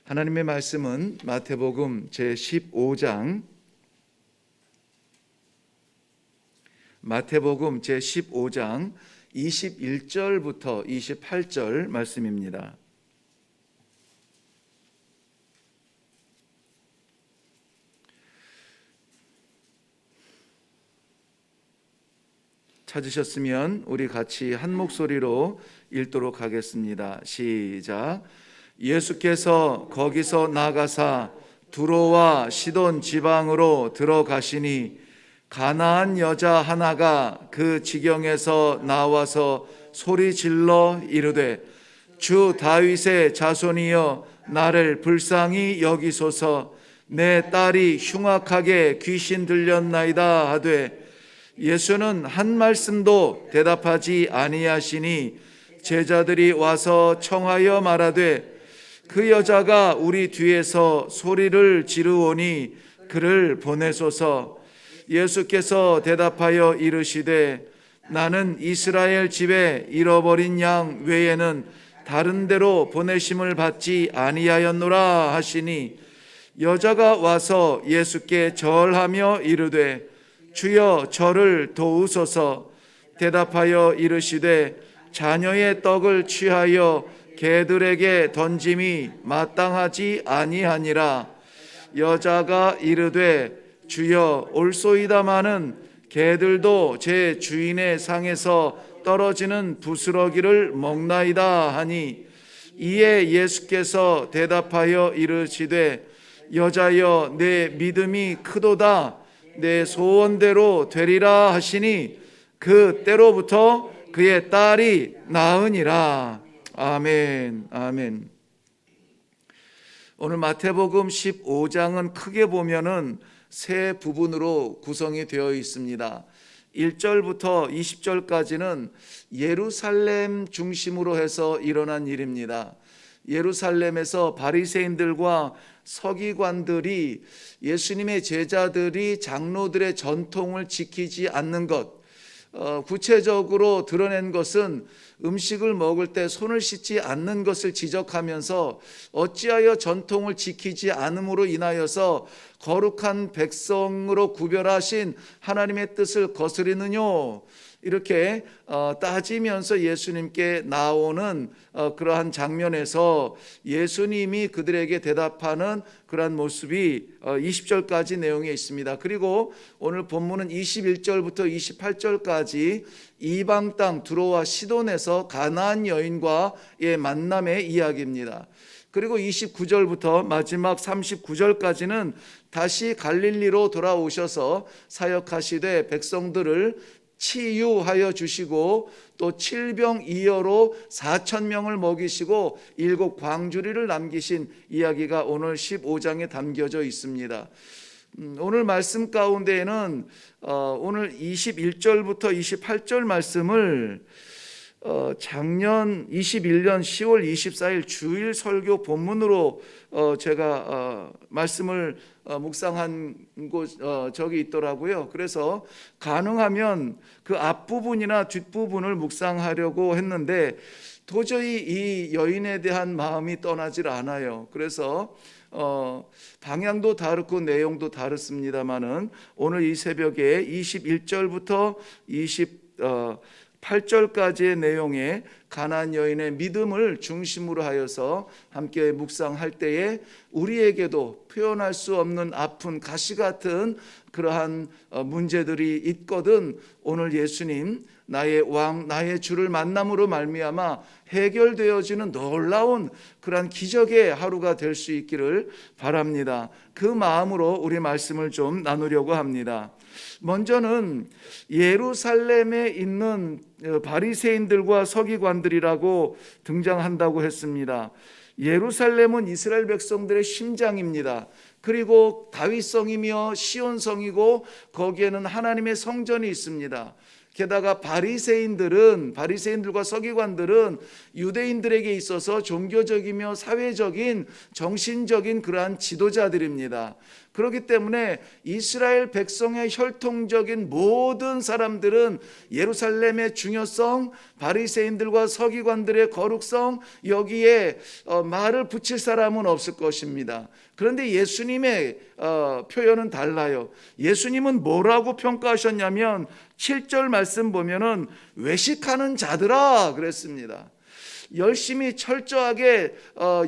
하나님의 말씀은 마태복음 제15장 21절부터 28절 말씀입니다. 찾으셨으면 우리 같이 한 목소리로 읽도록 하겠습니다. 시작. 예수께서 거기서 나가사 두로와 시돈 지방으로 들어가시니 가나안 여자 하나가 그 지경에서 나와서 소리질러 이르되 주 다윗의 자손이여 나를 불쌍히 여기소서 내 딸이 흉악하게 귀신 들렸나이다 하되 예수는 한 말씀도 대답하지 아니하시니 제자들이 와서 청하여 말하되 그 여자가 우리 뒤에서 소리를 지르오니 그를 보내소서. 예수께서 대답하여 이르시되 나는 이스라엘 집에 잃어버린 양 외에는 다른 데로 보내심을 받지 아니하였노라 하시니 여자가 와서 예수께 절하며 이르되 주여 저를 도우소서. 대답하여 이르시되 자녀의 떡을 취하여 개들에게 던짐이 마땅하지 아니하니라. 여자가 이르되 주여 올소이다마는 개들도 제 주인의 상에서 떨어지는 부스러기를 먹나이다 하니 이에 예수께서 대답하여 이르시되 여자여 내 믿음이 크도다 내 소원대로 되리라 하시니 그 때로부터 그의 딸이 나으니라. 아멘. 아멘. 오늘 마태복음 15장은 크게 보면은 세 부분으로 구성이 되어 있습니다. 1절부터 20절까지는 예루살렘 중심으로 해서 일어난 일입니다. 예루살렘에서 바리새인들과 서기관들이 예수님의 제자들이 장로들의 전통을 지키지 않는 것, 구체적으로 드러낸 것은 음식을 먹을 때 손을 씻지 않는 것을 지적하면서 어찌하여 전통을 지키지 않음으로 인하여서 거룩한 백성으로 구별하신 하나님의 뜻을 거스리느냐, 이렇게 따지면서 예수님께 나오는 그러한 장면에서 예수님이 그들에게 대답하는 그러한 모습이 20절까지 내용에 있습니다. 그리고 오늘 본문은 21절부터 28절까지 이방 땅 두로와 시돈에서 가나안 여인과의 만남의 이야기입니다. 그리고 29절부터 마지막 39절까지는 다시 갈릴리로 돌아오셔서 사역하시되 백성들을 치유하여 주시고 또 7병2여로 4,000명을 먹이시고 7 광주리를 남기신 이야기가 오늘 15장에 담겨져 있습니다. 오늘 말씀 가운데에는 오늘 21절부터 28절 말씀을 작년 21년 10월 24일 주일 설교 본문으로 제가 말씀을 묵상한 적이 있더라고요. 그래서 가능하면 그 앞부분이나 뒷부분을 묵상하려고 했는데 도저히 이 여인에 대한 마음이 떠나질 않아요. 그래서 방향도 다르고 내용도 다릅니다만은 오늘 이 새벽에 21절부터 28절까지의 내용에 가나안 여인의 믿음을 중심으로 하여서 함께 묵상할 때에 우리에게도 표현할 수 없는 아픈 가시 같은 그러한 문제들이 있거든 오늘 예수님 나의 왕 나의 주를 만남으로 말미암아 해결되어지는 놀라운 그러한 기적의 하루가 될 수 있기를 바랍니다. 그 마음으로 우리 말씀을 좀 나누려고 합니다. 먼저는 예루살렘에 있는 바리새인들과 서기관들이라고 등장한다고 했습니다. 예루살렘은 이스라엘 백성들의 심장입니다. 그리고 다윗성이며 시온성이고 거기에는 하나님의 성전이 있습니다. 게다가 바리새인들과 서기관들은 유대인들에게 있어서 종교적이며 사회적인 정신적인 그러한 지도자들입니다. 그렇기 때문에 이스라엘 백성의 혈통적인 모든 사람들은 예루살렘의 중요성, 바리새인들과 서기관들의 거룩성, 여기에 말을 붙일 사람은 없을 것입니다. 그런데 예수님의 표현은 달라요. 예수님은 뭐라고 평가하셨냐면 7절 말씀 보면은 외식하는 자들아 그랬습니다. 열심히 철저하게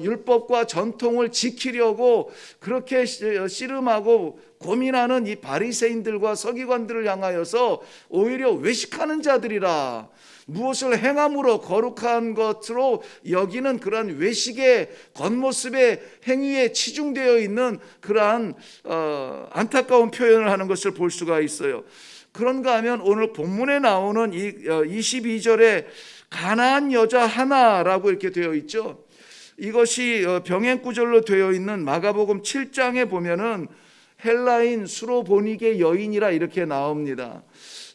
율법과 전통을 지키려고 그렇게 씨름하고 고민하는 이 바리새인들과 서기관들을 향하여서 오히려 외식하는 자들이라, 무엇을 행함으로 거룩한 것으로 여기는 그러한 외식의 겉모습의 행위에 치중되어 있는 그러한 안타까운 표현을 하는 것을 볼 수가 있어요. 그런가 하면 오늘 본문에 나오는 이 22절에 가나안 여자 하나라고 이렇게 되어 있죠. 이것이 병행구절로 되어 있는 마가복음 7장에 보면은 헬라인 수로보니게 여인이라 이렇게 나옵니다.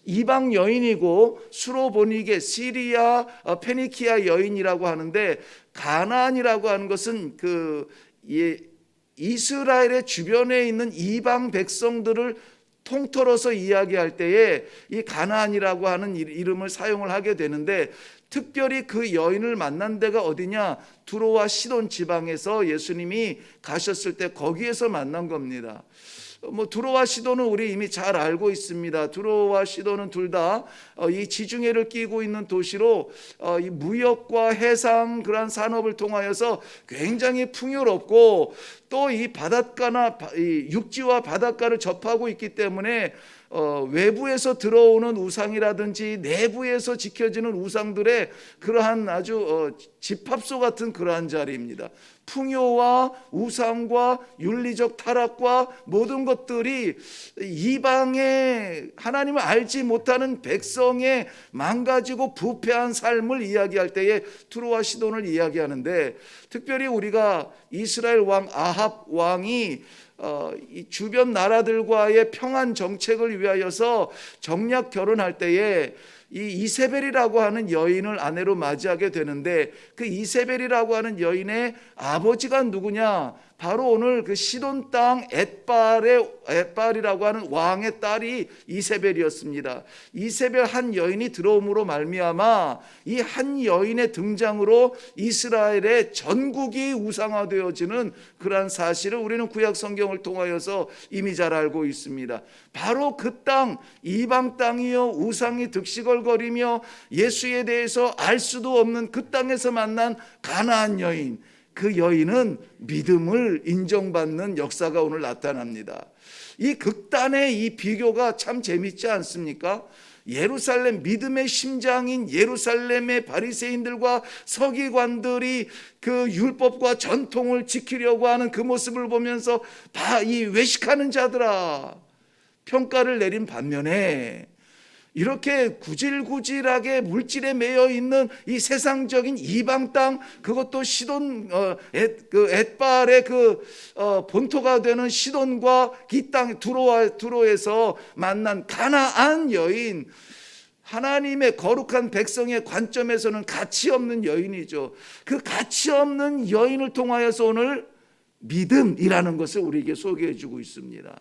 이방 여인이고 수로보니게 시리아 페니키아 여인이라고 하는데, 가나안이라고 하는 것은 이스라엘의 주변에 있는 이방 백성들을 통틀어서 이야기할 때에 이 가나안이라고 하는 이름을 사용을 하게 되는데, 특별히 그 여인을 만난 데가 어디냐? 두로와 시돈 지방에서 예수님이 가셨을 때 거기에서 만난 겁니다. 두로와 시돈은 우리 이미 잘 알고 있습니다. 두로와 시돈은 둘 다 이 지중해를 끼고 있는 도시로 이 무역과 해상 그러한 산업을 통하여서 굉장히 풍요롭고, 또 이 바닷가나 이 육지와 바닷가를 접하고 있기 때문에 외부에서 들어오는 우상이라든지 내부에서 지켜지는 우상들의 그러한 아주 집합소 같은 그러한 자리입니다. 풍요와 우상과 윤리적 타락과 모든 것들이 이방의 하나님을 알지 못하는 백성의 망가지고 부패한 삶을 이야기할 때에 두로와 시돈을 이야기하는데, 특별히 우리가 이스라엘 왕 아합 왕이 이 주변 나라들과의 평안 정책을 위하여서 정략 결혼할 때에 이 이세벨이라고 하는 여인을 아내로 맞이하게 되는데, 그 이세벨이라고 하는 여인의 아버지가 누구냐? 바로 오늘 그 시돈 땅 엣발이라고 하는 왕의 딸이 이세벨이었습니다. 이세벨 한 여인이 들어옴으로 말미암아 이 한 여인의 등장으로 이스라엘의 전국이 우상화되어지는 그러한 사실을 우리는 구약 성경을 통하여서 이미 잘 알고 있습니다. 바로 그 땅, 이방 땅이요 우상이 득시걸거리며 예수에 대해서 알 수도 없는 그 땅에서 만난 가나안 여인, 그 여인은 믿음을 인정받는 역사가 오늘 나타납니다. 이 극단의 이 비교가 참 재밌지 않습니까? 예루살렘, 믿음의 심장인 예루살렘의 바리새인들과 서기관들이 그 율법과 전통을 지키려고 하는 그 모습을 보면서 다 이 외식하는 자들아 평가를 내린 반면에, 이렇게 구질구질하게 물질에 매여 있는 이 세상적인 이방 땅, 그것도 시돈 엣발의 본토가 되는 시돈과 이 땅 두로에서 만난 가나안 여인, 하나님의 거룩한 백성의 관점에서는 가치 없는 여인이죠. 그 가치 없는 여인을 통하여서 오늘 믿음이라는 것을 우리에게 소개해 주고 있습니다.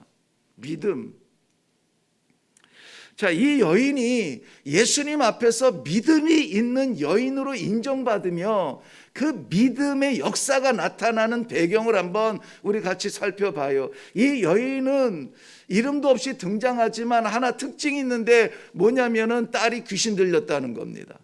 믿음. 자, 이 여인이 예수님 앞에서 믿음이 있는 여인으로 인정받으며 그 믿음의 역사가 나타나는 배경을 한번 우리 같이 살펴봐요. 이 여인은 이름도 없이 등장하지만 하나 특징이 있는데 뭐냐면은 딸이 귀신 들렸다는 겁니다.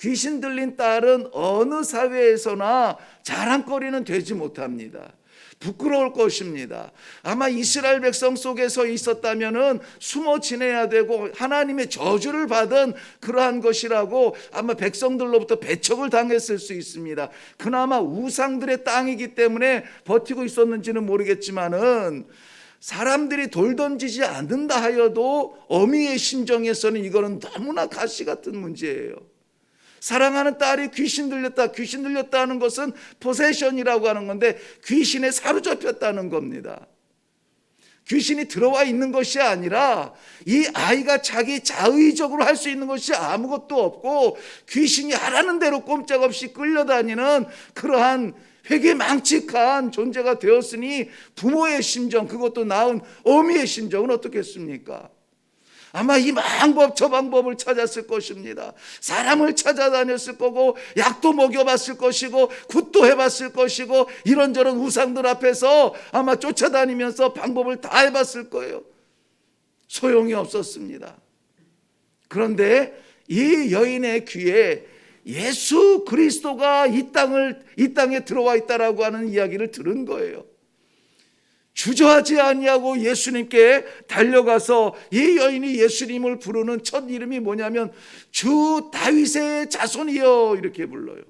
귀신 들린 딸은 어느 사회에서나 자랑거리는 되지 못합니다. 부끄러울 것입니다. 아마 이스라엘 백성 속에서 있었다면은 숨어 지내야 되고 하나님의 저주를 받은 그러한 것이라고 아마 백성들로부터 배척을 당했을 수 있습니다. 그나마 우상들의 땅이기 때문에 버티고 있었는지는 모르겠지만은, 사람들이 돌 던지지 않는다 하여도 어미의 심정에서는 이거는 너무나 가시 같은 문제예요. 사랑하는 딸이 귀신 들렸다는 것은 포세션이라고 하는 건데 귀신에 사로잡혔다는 겁니다. 귀신이 들어와 있는 것이 아니라 이 아이가 자기 자의적으로 할 수 있는 것이 아무것도 없고 귀신이 하라는 대로 꼼짝없이 끌려다니는 그러한 회개망측한 존재가 되었으니 부모의 심정, 그것도 낳은 어미의 심정은 어떻겠습니까? 아마 이 방법 저 방법을 찾았을 것입니다. 사람을 찾아다녔을 거고, 약도 먹여봤을 것이고, 굿도 해봤을 것이고, 이런저런 우상들 앞에서 아마 쫓아다니면서 방법을 다 해봤을 거예요. 소용이 없었습니다. 그런데 이 여인의 귀에 예수 그리스도가 이 땅에 들어와 있다라고 하는 이야기를 들은 거예요. 주저하지 아니하고 예수님께 달려가서, 이 여인이 예수님을 부르는 첫 이름이 뭐냐면 주 다윗의 자손이여, 이렇게 불러요.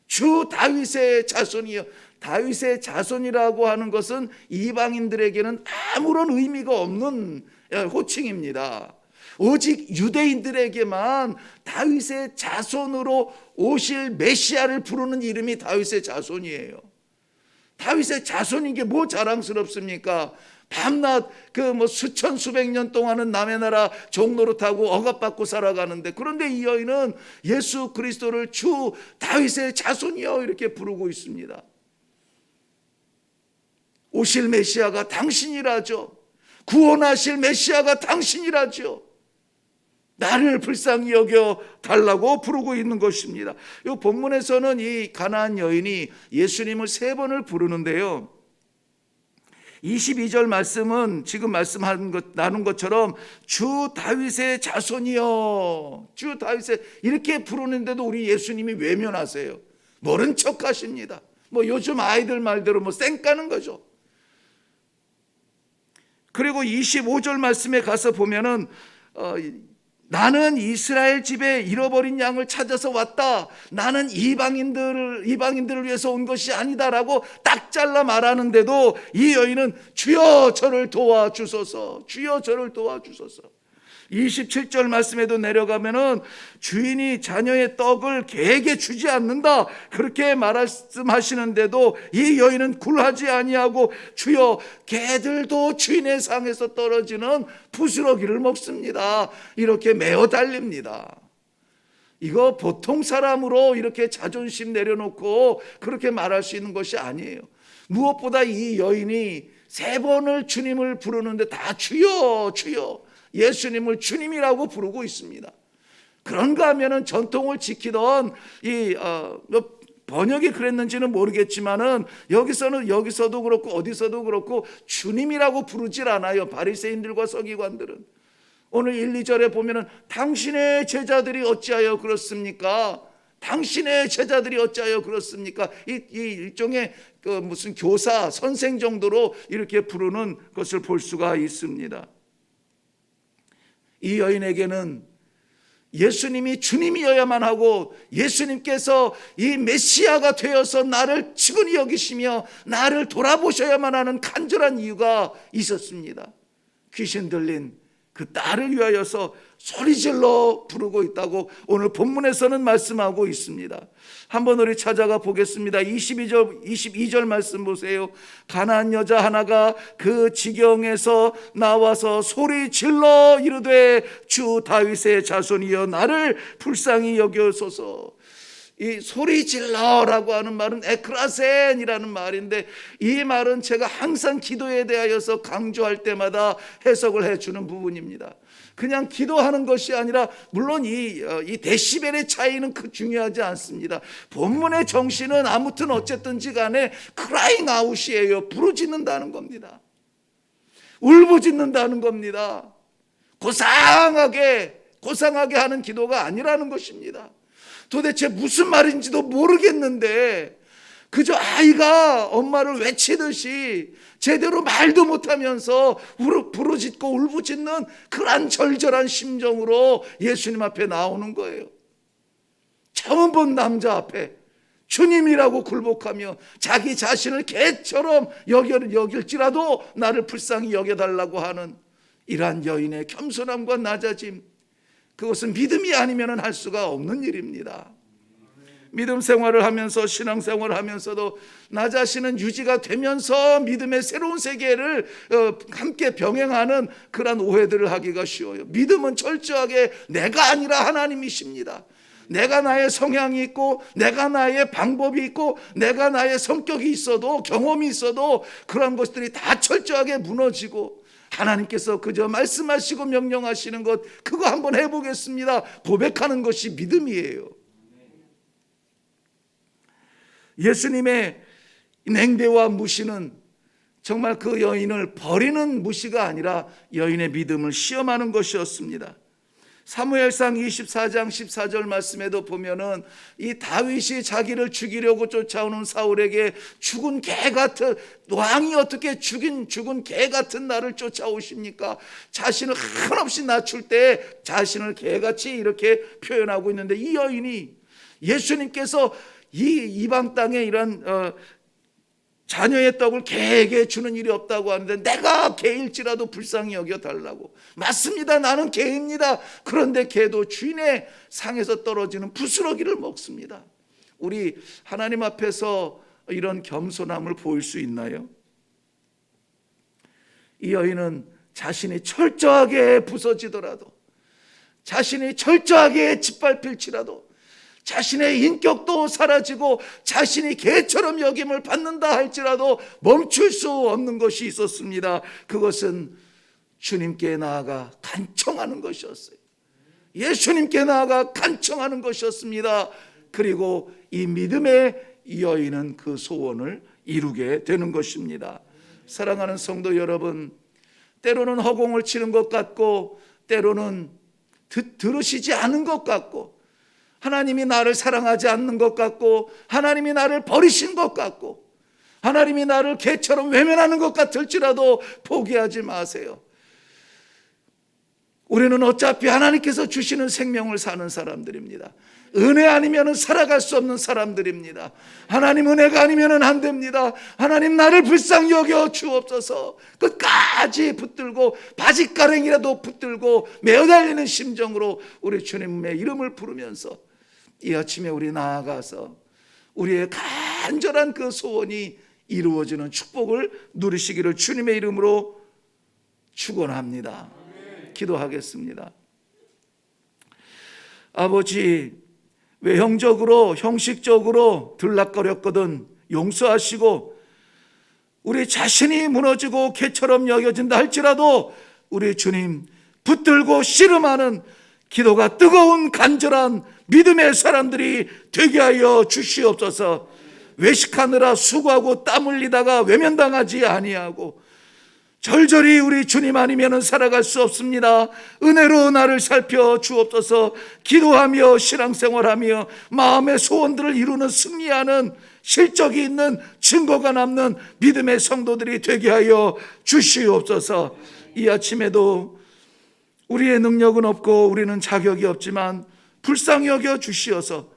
주 다윗의 자손이여. 다윗의 자손이라고 하는 것은 이방인들에게는 아무런 의미가 없는 호칭입니다. 오직 유대인들에게만 다윗의 자손으로 오실 메시아를 부르는 이름이 다윗의 자손이에요. 다윗의 자손인 게 뭐 자랑스럽습니까? 밤낮 수천 수백 년 동안은 남의 나라 종노릇하고 억압받고 살아가는데, 그런데 이 여인은 예수 그리스도를 주 다윗의 자손이여 이렇게 부르고 있습니다. 오실 메시아가 당신이라죠. 구원하실 메시아가 당신이라죠. 나를 불쌍히 여겨 달라고 부르고 있는 것입니다. 이 본문에서는 이 가나안 여인이 예수님을 3번을 부르는데요, 22절 말씀은 지금 나눈 것처럼 주 다윗의 자손이여, 주 다윗의, 이렇게 부르는데도 우리 예수님이 외면하세요. 모른 척 하십니다. 요즘 아이들 말대로 쌩 까는 거죠. 그리고 25절 말씀에 가서 보면은 나는 이스라엘 집에 잃어버린 양을 찾아서 왔다. 나는 이방인들을 위해서 온 것이 아니다라고 딱 잘라 말하는데도 이 여인은 주여 저를 도와주소서, 주여 저를 도와주소서. 27절 말씀에도 내려가면은 주인이 자녀의 떡을 개에게 주지 않는다, 그렇게 말씀하시는데도 이 여인은 굴하지 아니하고 주여 개들도 주인의 상에서 떨어지는 부스러기를 먹습니다, 이렇게 메어 달립니다. 이거 보통 사람으로 이렇게 자존심 내려놓고 그렇게 말할 수 있는 것이 아니에요. 무엇보다 이 여인이 3번을 주님을 부르는데 다 주여 주여, 예수님을 주님이라고 부르고 있습니다. 그런가 하면은 전통을 지키던 번역이 그랬는지는 모르겠지만은 여기서도 그렇고 어디서도 그렇고 주님이라고 부르질 않아요. 바리새인들과 서기관들은. 오늘 1, 2절에 보면은 당신의 제자들이 어찌하여 그렇습니까? 당신의 제자들이 어찌하여 그렇습니까? 이 일종의 무슨 교사, 선생 정도로 이렇게 부르는 것을 볼 수가 있습니다. 이 여인에게는 예수님이 주님이어야만 하고, 예수님께서 이 메시아가 되어서 나를 치근히 여기시며 나를 돌아보셔야만 하는 간절한 이유가 있었습니다. 귀신 들린 그 딸을 위하여서 소리질러 부르고 있다고 오늘 본문에서는 말씀하고 있습니다. 한번 우리 찾아가 보겠습니다. 22절 말씀 보세요. 가나안 여자 하나가 그 지경에서 나와서 소리질러 이르되 주 다윗의 자손이여 나를 불쌍히 여겨소서. 이 소리질러라고 하는 말은 에크라센이라는 말인데, 이 말은 제가 항상 기도에 대하여서 강조할 때마다 해석을 해주는 부분입니다. 그냥 기도하는 것이 아니라, 물론 이 데시벨의 차이는 중요하지 않습니다. 본문의 정신은 아무튼 어쨌든지 간에 크라잉 아웃이에요. 부르짖는다는 겁니다. 울부짖는다는 겁니다. 고상하게 하는 기도가 아니라는 것입니다. 도대체 무슨 말인지도 모르겠는데 그저 아이가 엄마를 외치듯이 제대로 말도 못하면서 부르짖고 울부짖는 그런 절절한 심정으로 예수님 앞에 나오는 거예요. 처음 본 남자 앞에 주님이라고 굴복하며 자기 자신을 개처럼 여길지라도 나를 불쌍히 여겨달라고 하는 이러한 여인의 겸손함과 낮아짐, 그것은 믿음이 아니면 할 수가 없는 일입니다. 믿음 생활을 하면서, 신앙 생활을 하면서도 나 자신은 유지가 되면서 믿음의 새로운 세계를 함께 병행하는 그런 오해들을 하기가 쉬워요. 믿음은 철저하게 내가 아니라 하나님이십니다. 내가 나의 성향이 있고 내가 나의 방법이 있고 내가 나의 성격이 있어도 경험이 있어도 그런 것들이 다 철저하게 무너지고 하나님께서 그저 말씀하시고 명령하시는 것 그거 한번 해보겠습니다 고백하는 것이 믿음이에요. 예수님의 냉대와 무시는 정말 그 여인을 버리는 무시가 아니라 여인의 믿음을 시험하는 것이었습니다. 사무엘상 24장 14절 말씀에도 보면은 이 다윗이 자기를 죽이려고 쫓아오는 사울에게 죽은 개 같은 왕이 어떻게 죽은 개 같은 나를 쫓아오십니까? 자신을 한없이 낮출 때 자신을 개같이 이렇게 표현하고 있는데 이 여인이 예수님께서 이 이방 땅에 이런 자녀의 떡을 개에게 주는 일이 없다고 하는데 내가 개일지라도 불쌍히 여겨달라고. 맞습니다. 나는 개입니다. 그런데 개도 주인의 상에서 떨어지는 부스러기를 먹습니다. 우리 하나님 앞에서 이런 겸손함을 보일 수 있나요? 이 여인은 자신이 철저하게 부서지더라도 자신이 철저하게 짓밟힐지라도 자신의 인격도 사라지고 자신이 개처럼 여김을 받는다 할지라도 멈출 수 없는 것이 있었습니다. 그것은 주님께 나아가 간청하는 것이었어요. 예수님께 나아가 간청하는 것이었습니다. 그리고 이 믿음의 이 여인은 그 소원을 이루게 되는 것입니다. 사랑하는 성도 여러분, 때로는 허공을 치는 것 같고 때로는 들으시지 않은 것 같고 하나님이 나를 사랑하지 않는 것 같고 하나님이 나를 버리신 것 같고 하나님이 나를 개처럼 외면하는 것 같을지라도 포기하지 마세요. 우리는 어차피 하나님께서 주시는 생명을 사는 사람들입니다. 은혜 아니면 살아갈 수 없는 사람들입니다. 하나님 은혜가 아니면 안 됩니다. 하나님 나를 불쌍히 여겨 주옵소서. 끝까지 붙들고 바짓가랭이라도 붙들고 매어달리는 심정으로 우리 주님의 이름을 부르면서 이 아침에 우리 나아가서 우리의 간절한 그 소원이 이루어지는 축복을 누리시기를 주님의 이름으로 축원합니다. 기도하겠습니다. 아버지, 외형적으로 형식적으로 들락거렸거든 용서하시고 우리 자신이 무너지고 개처럼 여겨진다 할지라도 우리 주님 붙들고 씨름하는 기도가 뜨거운 간절한 믿음의 사람들이 되게 하여 주시옵소서. 외식하느라 수고하고 땀 흘리다가 외면당하지 아니하고 절절히 우리 주님 아니면 살아갈 수 없습니다. 은혜로 나를 살펴 주옵소서. 기도하며 신앙생활하며 마음의 소원들을 이루는 승리하는 실적이 있는 증거가 남는 믿음의 성도들이 되게 하여 주시옵소서. 이 아침에도 우리의 능력은 없고 우리는 자격이 없지만 불쌍히 여겨 주시어서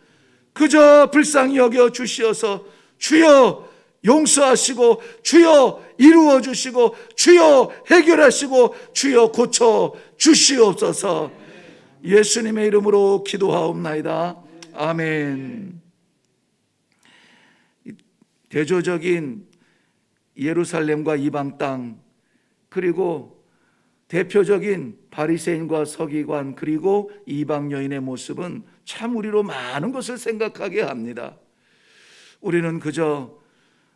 그저 불쌍히 여겨 주시어서 주여 용서하시고 주여 이루어 주시고 주여 해결하시고 주여 고쳐 주시옵소서. 예수님의 이름으로 기도하옵나이다. 아멘. 대조적인 예루살렘과 이방 땅 그리고 대표적인 바리새인과 서기관 그리고 이방 여인의 모습은 참 우리로 많은 것을 생각하게 합니다. 우리는 그저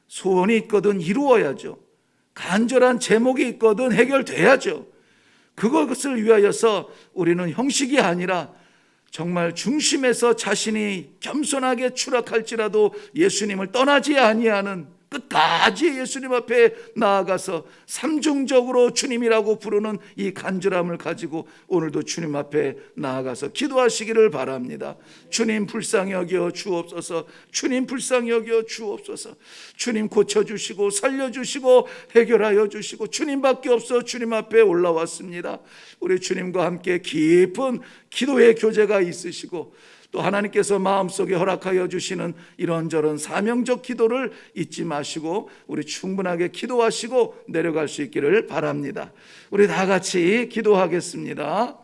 소원이 있거든 이루어야죠. 간절한 제목이 있거든 해결돼야죠. 그것을 위하여서 우리는 형식이 아니라 정말 중심에서 자신이 겸손하게 추락할지라도 예수님을 떠나지 아니하는 끝까지 예수님 앞에 나아가서 삼중적으로 주님이라고 부르는 이 간절함을 가지고 오늘도 주님 앞에 나아가서 기도하시기를 바랍니다. 주님 불쌍히 여겨 주옵소서. 주님 불쌍히 여겨 주옵소서. 주님 고쳐주시고 살려주시고 해결하여 주시고 주님밖에 없어 주님 앞에 올라왔습니다. 우리 주님과 함께 깊은 기도의 교제가 있으시고 또 하나님께서 마음속에 허락하여 주시는 이런저런 사명적 기도를 잊지 마시고 우리 충분하게 기도하시고 내려갈 수 있기를 바랍니다. 우리 다 같이 기도하겠습니다.